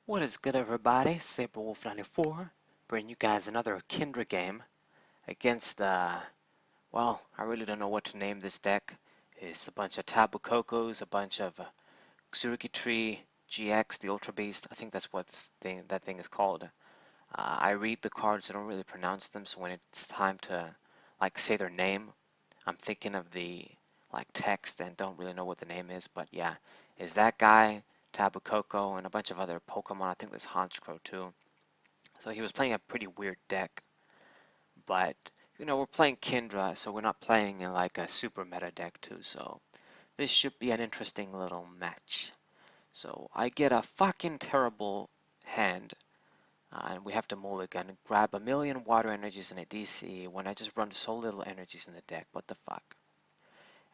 What is good, everybody? SaberWolf94 bringing you guys another Kingdra game against, well, I really don't know what to name this deck. It's a bunch of Tapu Kokos, a bunch of Xurkitree GX, the Ultra Beast. I think that's what that thing is called. I read the cards, I don't really pronounce them, so when it's time to, like, say their name, I'm thinking of the, like, text and don't really know what the name is, but yeah, is that guy, Tapu Koko, and a bunch of other Pokemon. I think there's Honchkrow too. So he was playing a pretty weird deck, but we're playing Kingdra, so we're not playing in like a super meta deck too, so this should be an interesting little match. So I get a fucking terrible hand, and we have to mulligan, grab a million water energies in a DC when I just run so little energies in the deck. What the fuck?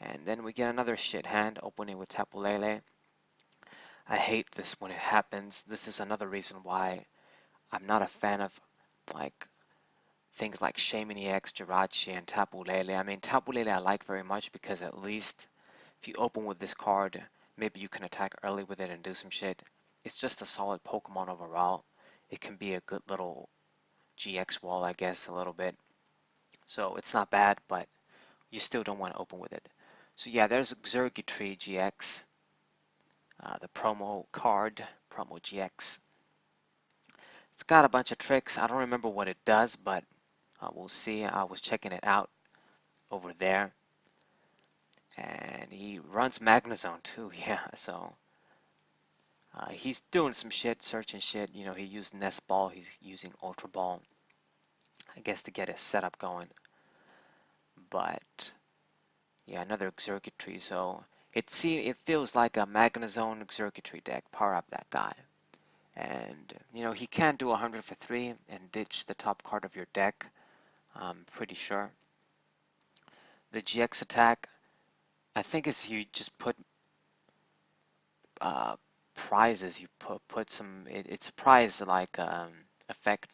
And then we get another shit hand, opening with Tapu Lele. I hate this when it happens. This is another reason why I'm not a fan of like things like Shaymin EX, Jirachi, and Tapu Lele. I mean, Tapu Lele I like very much because at least if you open with this card, maybe you can attack early with it and do some shit. It's just a solid Pokemon overall. It can be a good little GX wall, I guess, a little bit. So it's not bad, but you still don't want to open with it. So yeah, there's Xurkitree GX, the promo card, promo GX. It's got a bunch of tricks. I don't remember what it does, but we'll see. I was checking it out over there. And he runs Magnezone too, yeah, so he's doing some shit, searching shit. He used Nest Ball, he's using Ultra Ball, I guess, to get his setup going. But yeah, another Xurkitree, so it feels like a Magnezone Xurkitree deck. Power up that guy. And he can do 100 for 3 and ditch the top card of your deck, I'm pretty sure. The GX attack, I think, is you just put prizes. You put some. It's a prize like effect,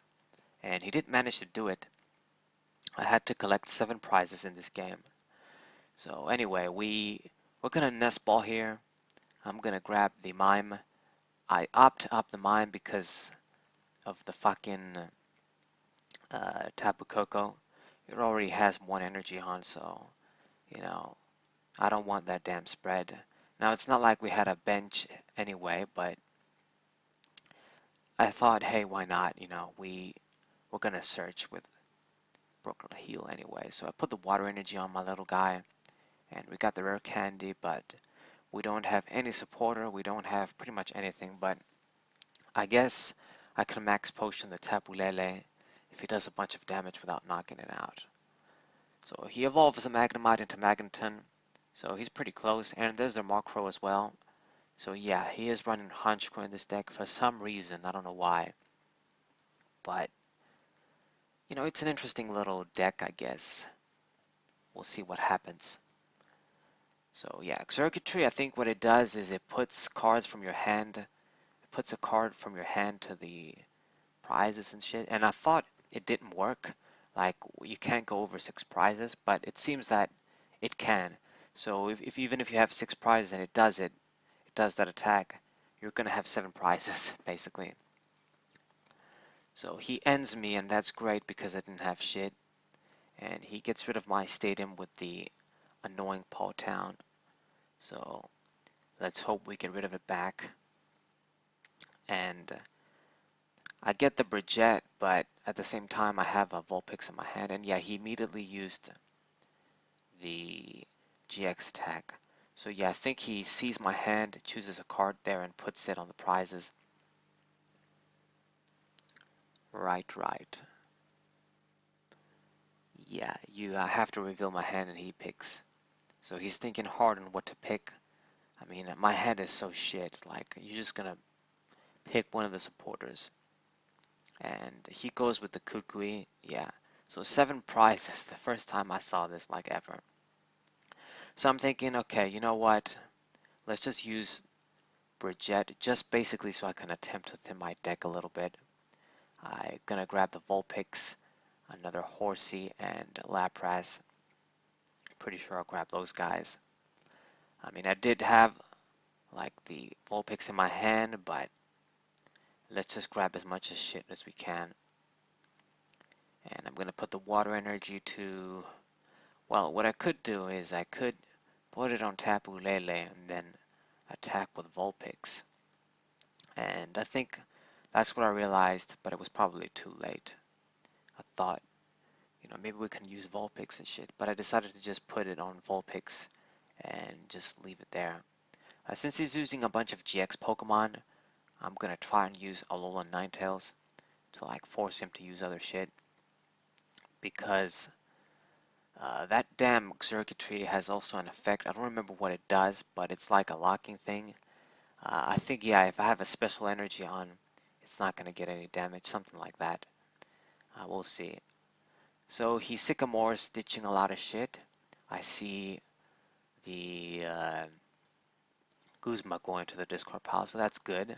and he didn't manage to do it. I had to collect 7 prizes in this game. So anyway, we're gonna nest ball here. I'm gonna grab the mime. I opt up the mime because of the fucking Tapu Koko. It already has 1 energy on, so I don't want that damn spread. Now it's not like we had a bench anyway, but I thought, hey, why not? We're gonna search with Broker to heal anyway. So I put the water energy on my little guy, and we got the rare candy, but we don't have any supporter. We don't have pretty much anything, but I guess I can max potion the Tapu Lele if he does a bunch of damage without knocking it out. So he evolves a Magnemite into Magneton, so he's pretty close, and there's the Murkrow as well. So yeah, he is running Honchkrow in this deck for some reason. I don't know why, but it's an interesting little deck, I guess. We'll see what happens. So yeah, Xurkitree, I think what it does is it puts cards from your hand, it puts a card from your hand to the prizes and shit. And I thought it didn't work. Like, you can't go over 6 prizes, but it seems that it can. So if even if you have 6 prizes and it does that attack, you're gonna have 7 prizes basically. So he ends me, and that's great because I didn't have shit. And he gets rid of my stadium with the annoying Paw Town. So let's hope we get rid of it back. And I get the Bridget, but at the same time I have a Vulpix in my hand. And yeah, he immediately used the GX attack. So yeah, I think he sees my hand, chooses a card there, and puts it on the prizes. Right. Yeah, you have to reveal my hand and he picks. So he's thinking hard on what to pick. I mean, my hand is so shit. Like, you're just gonna pick one of the supporters. And he goes with the Kukui. Yeah. So 7 prizes, the first time I saw this, like, ever. So I'm thinking, okay, you know what? Let's just use Bridget, just basically so I can attempt to thin my deck a little bit. I'm gonna grab the Vulpix, another Horsey, and Lapras. Pretty sure I'll grab those guys. I mean, I did have like the Vulpix in my hand, but Let's just grab as much as shit as we can. And I'm gonna put the water energy to, well, what I could do is I could put it on Tapu Lele and then attack with Vulpix. And I think that's what I realized, but it was probably too late. I thought, maybe we can use Vulpix and shit, but I decided to just put it on Vulpix and just leave it there. Since he's using a bunch of GX Pokemon, I'm gonna try and use Alolan Ninetales to like force him to use other shit, because that damn Xurkitree has also an effect. I don't remember what it does, but it's like a locking thing. I think, yeah, if I have a special energy on, it's not gonna get any damage, something like that. We'll see. So he Sycamore's ditching a lot of shit. I see the Guzma going to the discard pile, so that's good.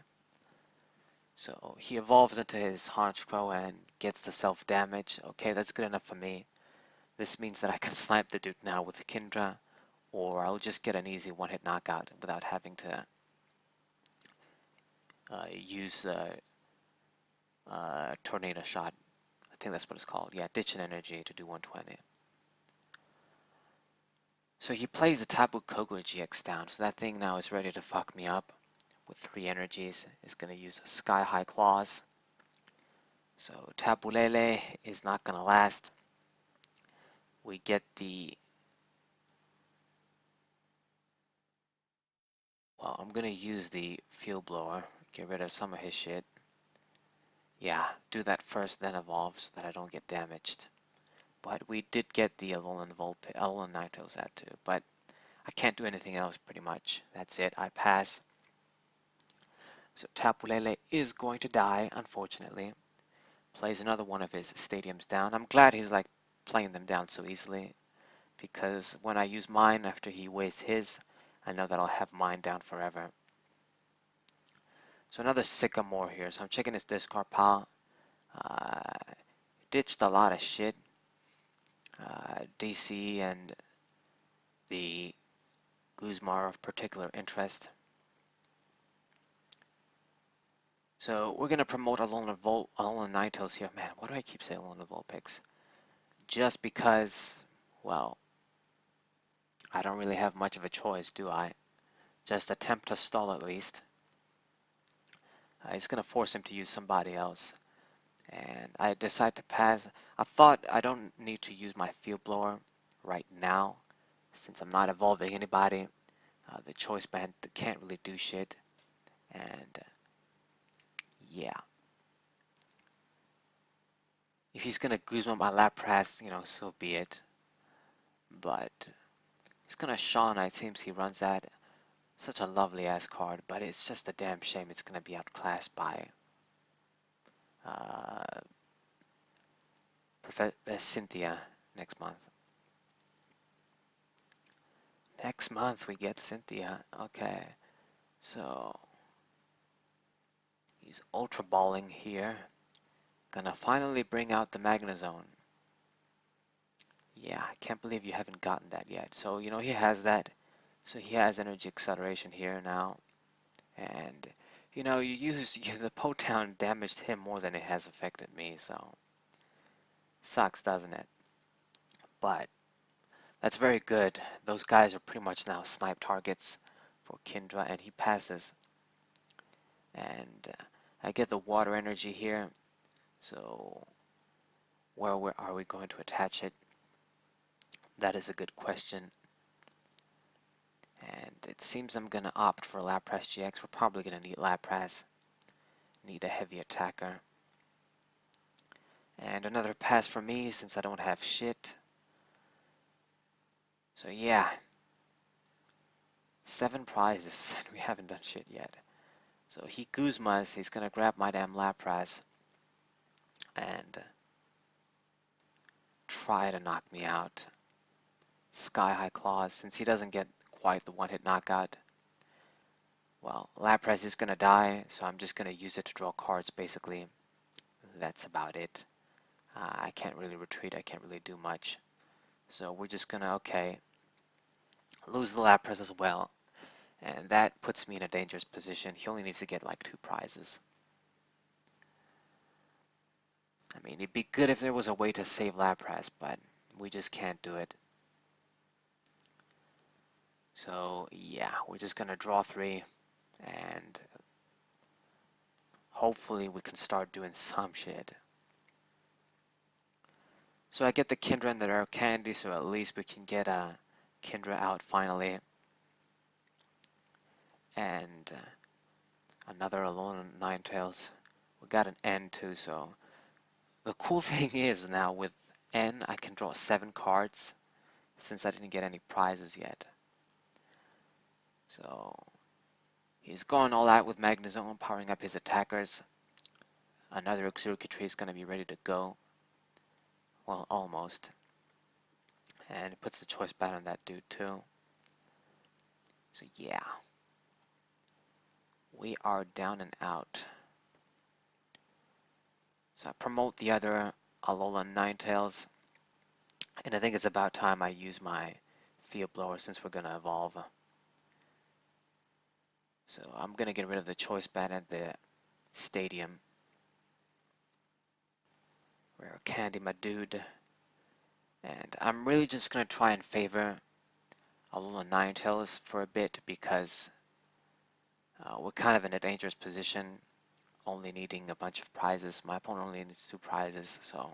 So he evolves into his Honchkrow and gets the self-damage. Okay, that's good enough for me. This means that I can snipe the dude now with the Kingdra, or I'll just get an easy one-hit knockout without having to use Tornado Shot. I think that's what it's called. Yeah, ditch an energy to do 120. So he plays the Tapu Koko GX down, so that thing now is ready to fuck me up with 3 energies. It's going to use a Sky High Claws. So Tapu Lele is not going to last. We get the... Well, I'm going to use the Field Blower, get rid of some of his shit. Yeah, do that first, then evolve so that I don't get damaged. But we did get the Alolan Ninetales out too, but I can't do anything else pretty much. That's it, I pass. So Tapu Lele is going to die, unfortunately. Plays another one of his stadiums down. I'm glad he's like playing them down so easily, because when I use mine after he wastes his, I know that I'll have mine down forever. So another Sycamore here. So I'm checking his discard pile. Ditched a lot of shit. DC and the Guzma are of particular interest. So we're going to promote Alolan Ninetales here. Man, why do I keep saying Alolan Vulpix? Just because, well, I don't really have much of a choice, do I? Just attempt to stall at least. It's going to force him to use somebody else. And I decide to pass. I thought I don't need to use my Field Blower right now, since I'm not evolving anybody. The Choice Band can't really do shit. And yeah. If he's going to Guzma my Lapras, so be it. But he's going to Shauna. It seems he runs that. Such a lovely ass card, but it's just a damn shame it's going to be outclassed by Cynthia next month. Next month we get Cynthia. Okay, so he's Ultra Balling here. Gonna finally bring out the Magnezone. Yeah, I can't believe you haven't gotten that yet. So, he has that. So he has Energy Acceleration here now. And, the Potown damaged him more than it has affected me, so sucks, doesn't it? But that's very good. Those guys are pretty much now snipe targets for Kingdra, and he passes. And I get the water energy here. So where are we going to attach it? That is a good question. And it seems I'm going to opt for Lapras GX. We're probably going to need Lapras. Need a heavy attacker. And another pass for me since I don't have shit. So yeah. 7 prizes and we haven't done shit yet. So he Guzmas, he's going to grab my damn Lapras and try to knock me out. Sky High Claws, since he doesn't get quite the one-hit knockout. Well, Lapras is going to die, so I'm just going to use it to draw cards, basically. That's about it. I can't really retreat, I can't really do much. So we're just going to, okay, lose the Lapras as well. And that puts me in a dangerous position. He only needs to get like 2 prizes. I mean, it'd be good if there was a way to save Lapras, but we just can't do it. So yeah, we're just gonna draw 3 and hopefully we can start doing some shit. So I get the Kingdra and the rare candy, so at least we can get a Kingdra out finally. And another Alone Ninetales. We got an N too, so the cool thing is now with N I can draw 7 cards since I didn't get any prizes yet. So he's going all out with Magnezone, powering up his attackers. Another Xurkitree is going to be ready to go. Well, almost. And it puts the choice bat on that dude too. So yeah. We are down and out. So I promote the other Alolan Ninetales. And I think it's about time I use my Field Blower since we're going to evolve. So I'm going to get rid of the choice bat at the stadium. Rare candy, my dude. And I'm really just going to try and favor Alolan Ninetales for a bit because we're kind of in a dangerous position, only needing a bunch of prizes. My opponent only needs 2 prizes, so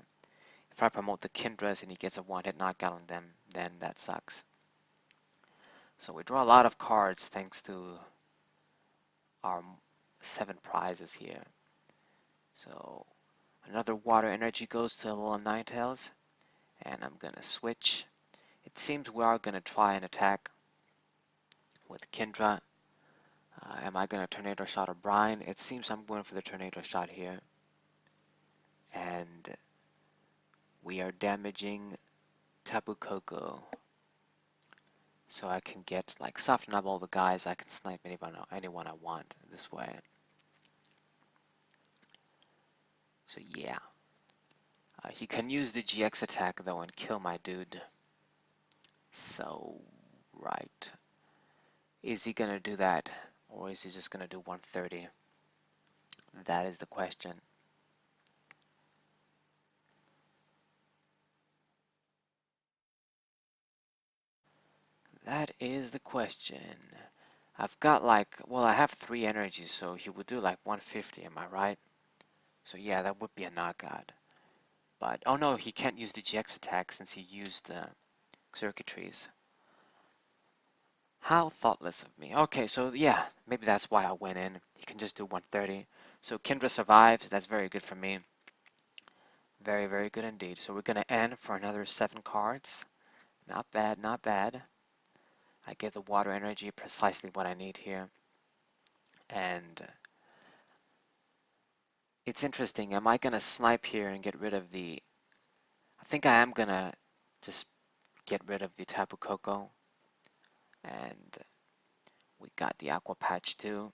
if I promote the Kingdras and he gets a one-hit knockout on them, then that sucks. So we draw a lot of cards thanks to our 7 prizes here. So another water energy goes to Alolan Ninetales, and I'm gonna switch. It seems we are gonna try and attack with Kingdra. Am I gonna Tornado Shot or Brine? It seems I'm going for the Tornado Shot here. And we are damaging Tapu Koko. So I can get, like, soften up all the guys. I can snipe anyone I want this way. So yeah. He can use the GX attack though and kill my dude. So, right. Is he gonna do that? Or is he just gonna do 130? That is the question. That is the question. I've got like, well, I have 3 energies, so he would do like 150, am I right? So yeah, that would be a knockout. But, oh no, he can't use the GX attack since he used Xurkitrees. How thoughtless of me. Okay, so yeah, maybe that's why I went in. He can just do 130. So Kingdra survives. That's very good for me. Very, very good indeed. So we're going to end for another 7 cards. Not bad, not bad. I get the water energy, precisely what I need here. And it's interesting. Am I going to snipe here and get rid of the... I think I am going to just get rid of the Tapu Koko. And we got the Aqua Patch too.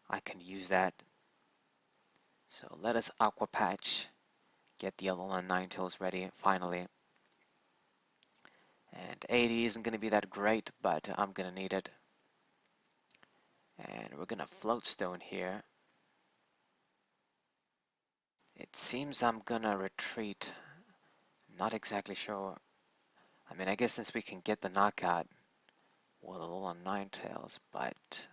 I can use that. So let us Aqua Patch. Get the Alolan Ninetales ready, finally. And 80 isn't going to be that great, but I'm going to need it. And we're going to Float Stone here. It seems I'm going to retreat. Not exactly sure. I mean, I guess since we can get the knockout with Alolan Ninetales, but...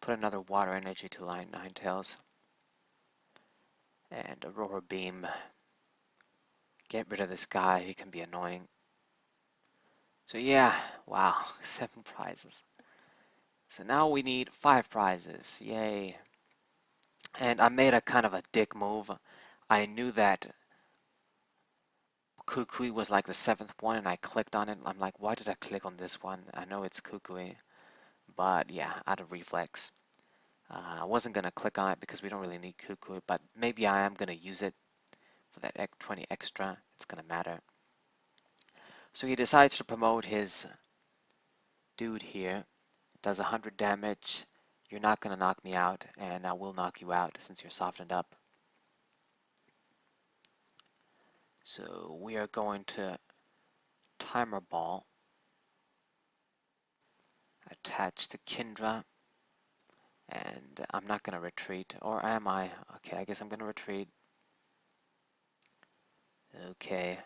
Put another Water Energy to line Ninetales. And Aurora Beam. Get rid of this guy, he can be annoying. So yeah, wow, 7 prizes. So now we need 5 prizes, yay. And I made a kind of a dick move. I knew that Kukui was like the 7th one and I clicked on it. I'm like, why did I click on this one? I know it's Kukui, but yeah, out of reflex. I wasn't going to click on it because we don't really need Kukui, but maybe I am going to use it for that 20 extra. It's going to matter. So he decides to promote his dude here. Does 100 damage. You're not going to knock me out, and I will knock you out since you're softened up. So we are going to Timer Ball, attach to Kingdra, And I'm not gonna retreat, or am I? Okay, I guess I'm gonna retreat. Okay.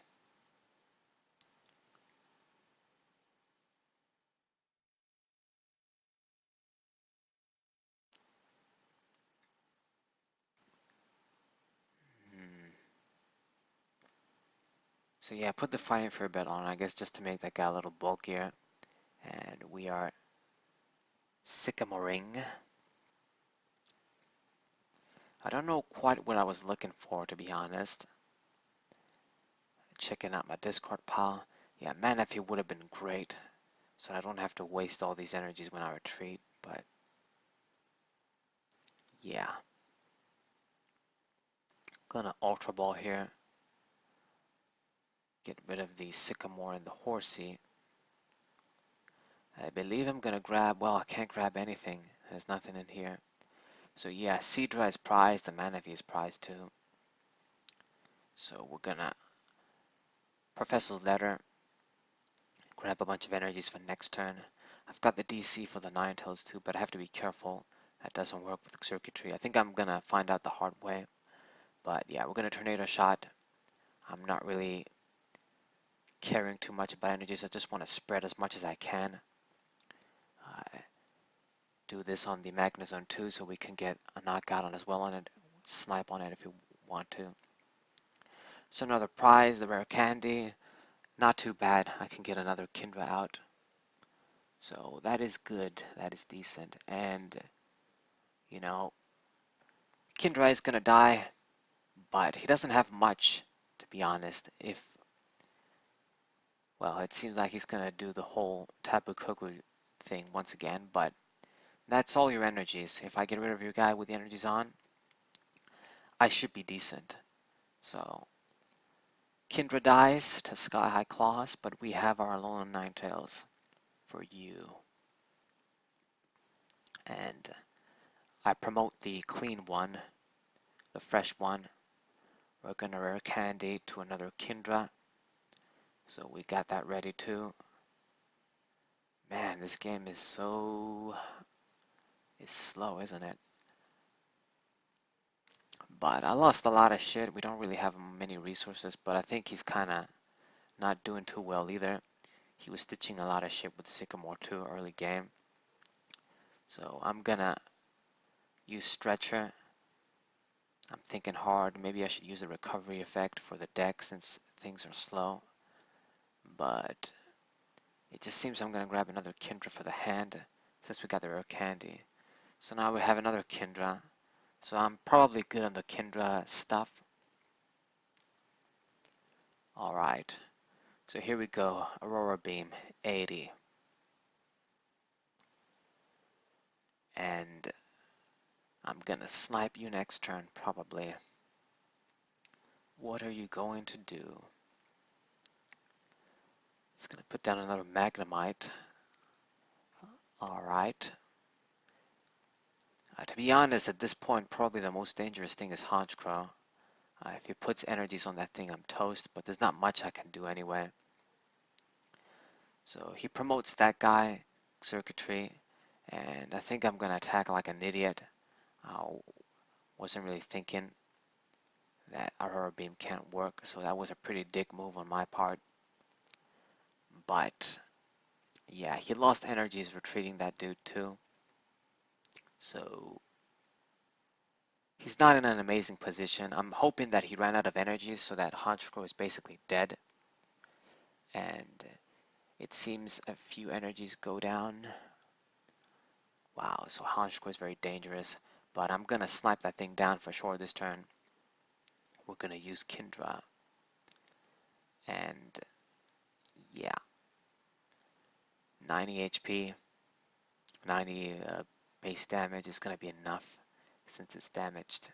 Hmm. So yeah, put the fighting for a bit on, I guess, just to make that guy a little bulkier. And we are sycamoring. I don't know quite what I was looking for, to be honest. Checking out my Discord pile. Yeah, man, if he would have been great, so I don't have to waste all these energies when I retreat. But yeah, gonna Ultra Ball here. Get rid of the Sycamore and the Horsey. I believe I'm gonna grab, well, I can't grab anything. There's nothing in here. So yeah, Seadra is prized, the Manaphy is prized too. So we're gonna Professor's Letter, grab a bunch of energies for next turn. I've got the DC for the Ninetales too, but I have to be careful. That doesn't work with Xurkitree. I think I'm gonna find out the hard way. But yeah, we're gonna Tornado Shot. I'm not really caring too much about energies. I just want to spread as much as I can. Do this on the Magnezone too, so we can get a knockout on as well on it. Snipe on it if you want to. So another prize, the rare candy. Not too bad. I can get another Kingdra out. So that is good. That is decent. And, you know, Kingdra is going to die, but he doesn't have much, to be honest. Well, it seems like he's going to do the whole Tapu Koko thing once again, but that's all your energies. If I get rid of your guy with the energies on, I should be decent. So, Kingdra dies to Sky High Claws, but we have our Alolan Ninetales for you. And I promote the clean one, the fresh one. We're gonna rare candy to another Kingdra. So we got that ready too. Man, this game is slow, isn't it? But I lost a lot of shit. We don't really have many resources, but I think he's kinda not doing too well either. He was stitching a lot of shit with Sycamore too early game. So I'm gonna use Stretcher. I'm thinking hard. Maybe I should use the recovery effect for the deck since things are slow. But it just seems I'm gonna grab another Kingdra for the hand since we got the rare candy. So now we have another Kingdra. So I'm probably good on the Kingdra stuff. Alright. So here we go. Aurora Beam, 80. And I'm gonna snipe you next turn, probably. What are you going to do? It's gonna put down another Magnemite. Alright. To be honest, at this point, probably the most dangerous thing is Honchkrow. If he puts energies on that thing, I'm toast, but there's not much I can do anyway. So he promotes that guy, Xurkitree, and I think I'm gonna attack like an idiot. I wasn't really thinking that Aurora Beam can't work, so that was a pretty dick move on my part. But yeah, he lost energies retreating that dude too. So he's not in an amazing position. I'm hoping that he ran out of energy so that Honchkrow is basically dead. And it seems a few energies go down. Wow, so Honchkrow is very dangerous. But I'm gonna snipe that thing down for sure this turn. We're gonna use Kingdra. And yeah, 90 HP, 90 base damage is gonna be enough since it's damaged.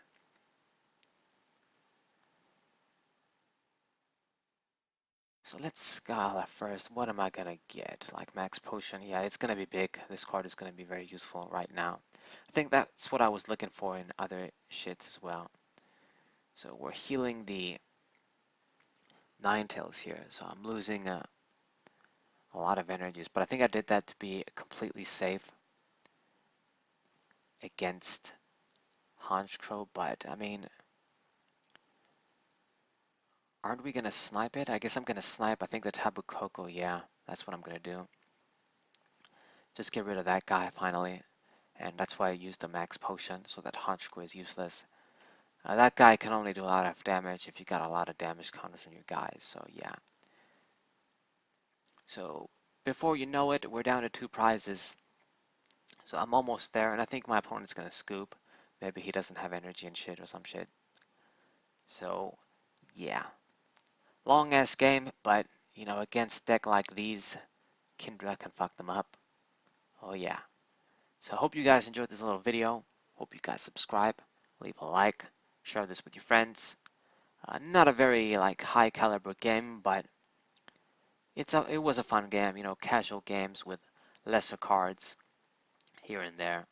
So let's go first. What am I gonna get? Like max potion? Yeah, it's gonna be big. This card is gonna be very useful right now. I think that's what I was looking for in other shits as well. So we're healing the Ninetales here. So I'm losing a lot of energies, but I think I did that to be completely safe. against Honchkrow, but I mean, aren't we gonna snipe it? I guess I'm gonna snipe, I think the Tapu Koko, yeah, that's what I'm gonna do. Just get rid of that guy finally. And that's why I used the max potion, so that Honchkrow is useless. That guy can only do a lot of damage if you got a lot of damage counters on your guys, so yeah. So before you know it, we're down to 2 prizes. So I'm almost there, and I think my opponent's gonna scoop. Maybe he doesn't have energy and shit or some shit. So yeah, long ass game, but you know, against deck like these, Kingdra can fuck them up. Oh yeah. So I hope you guys enjoyed this little video. Hope you guys subscribe, leave a like, share this with your friends. Not a very like high caliber game, but it was a fun game, you know, casual games with lesser cards here and there.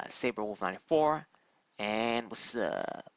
Saberwolf94, and what's up?